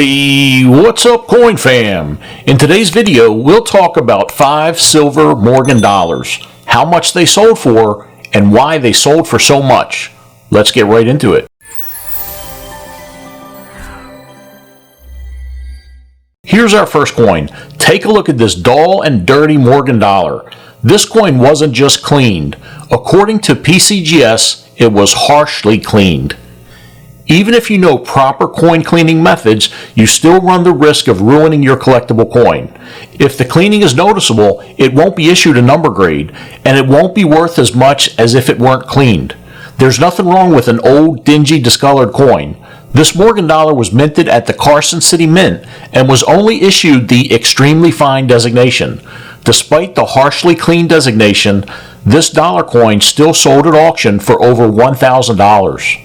Hey, what's up, Coin Fam? In today's video, we'll talk about 5 silver Morgan dollars, how much they sold for, and why they sold for so much. Let's get right into it. Here's our first coin. Take a look at this dull and dirty Morgan dollar. This coin wasn't just cleaned. According to PCGS, it was harshly cleaned. Even if you know proper coin cleaning methods, you still run the risk of ruining your collectible coin. If the cleaning is noticeable, it won't be issued a number grade, and it won't be worth as much as if it weren't cleaned. There's nothing wrong with an old, dingy, discolored coin. This Morgan dollar was minted at the Carson City Mint and was only issued the extremely fine designation. Despite the harshly clean designation, this dollar coin still sold at auction for over $1,000.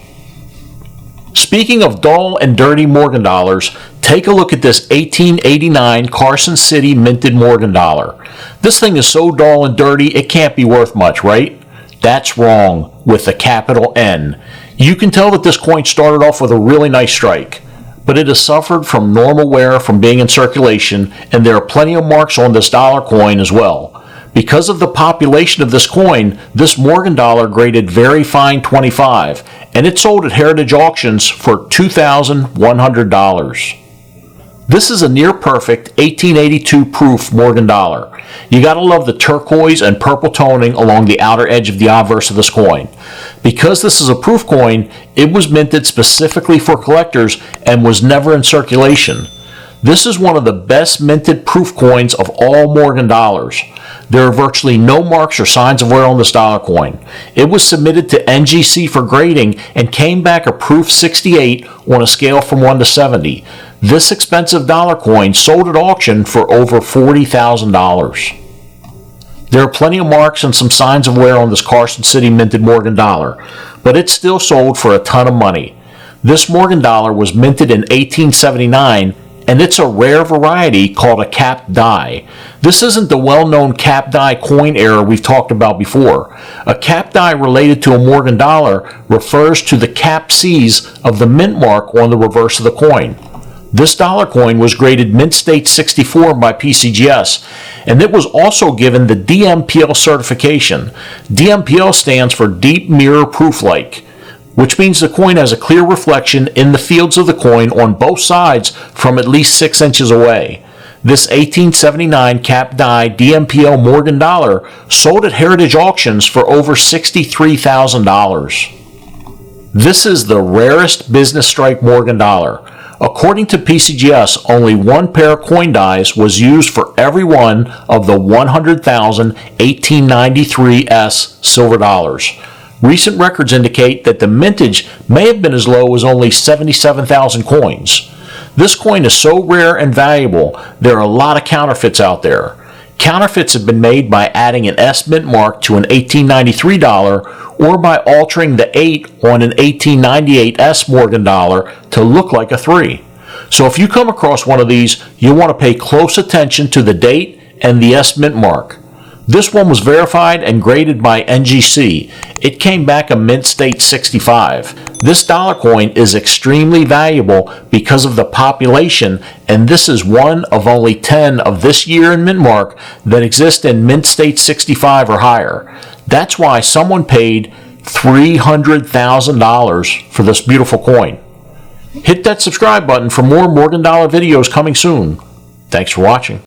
Speaking of dull and dirty Morgan dollars, take a look at this 1889 Carson City minted Morgan dollar. This thing is so dull and dirty it can't be worth much, right? That's wrong, with a capital N. You can tell that this coin started off with a really nice strike, but it has suffered from normal wear from being in circulation, and there are plenty of marks on this dollar coin as well. Because of the population of this coin, this Morgan dollar graded very fine 25, and it sold at Heritage Auctions for $2,100. This is a near perfect 1882 proof Morgan dollar. You gotta love the turquoise and purple toning along the outer edge of the obverse of this coin. Because this is a proof coin, it was minted specifically for collectors and was never in circulation. This is one of the best minted proof coins of all Morgan dollars. There are virtually no marks or signs of wear on this dollar coin. It was submitted to NGC for grading and came back a proof 68 on a scale from 1 to 70. This expensive dollar coin sold at auction for over $40,000. There are plenty of marks and some signs of wear on this Carson City minted Morgan dollar, but it still sold for a ton of money. This Morgan dollar was minted in 1879, and it's a rare variety called a capped die. This isn't the well-known capped die coin error we've talked about before. A capped die related to a Morgan dollar refers to the capped C's of the mint mark on the reverse of the coin. This dollar coin was graded Mint State 64 by PCGS, and it was also given the DMPL certification. DMPL stands for Deep Mirror Proof-like, which means the coin has a clear reflection in the fields of the coin on both sides from at least 6 inches away. This 1879 capped die DMPL Morgan dollar sold at Heritage Auctions for over $63,000. This is the rarest business strike Morgan dollar. According to PCGS, only one pair of coin dies was used for every one of the 100,000 1893S silver dollars. Recent records indicate that the mintage may have been as low as only 77,000 coins. This coin is so rare and valuable, there are a lot of counterfeits out there. Counterfeits have been made by adding an S mint mark to an 1893 dollar or by altering the 8 on an 1898 S Morgan dollar to look like a 3. So if you come across one of these, you'll want to pay close attention to the date and the S mint mark. This one was verified and graded by NGC. It came back a Mint State 65. This dollar coin is extremely valuable because of the population, and this is one of only 10 of this year in mint mark that exist in Mint State 65 or higher. That's why someone paid $300,000 for this beautiful coin. Hit that subscribe button for more Morgan dollar videos coming soon. Thanks for watching.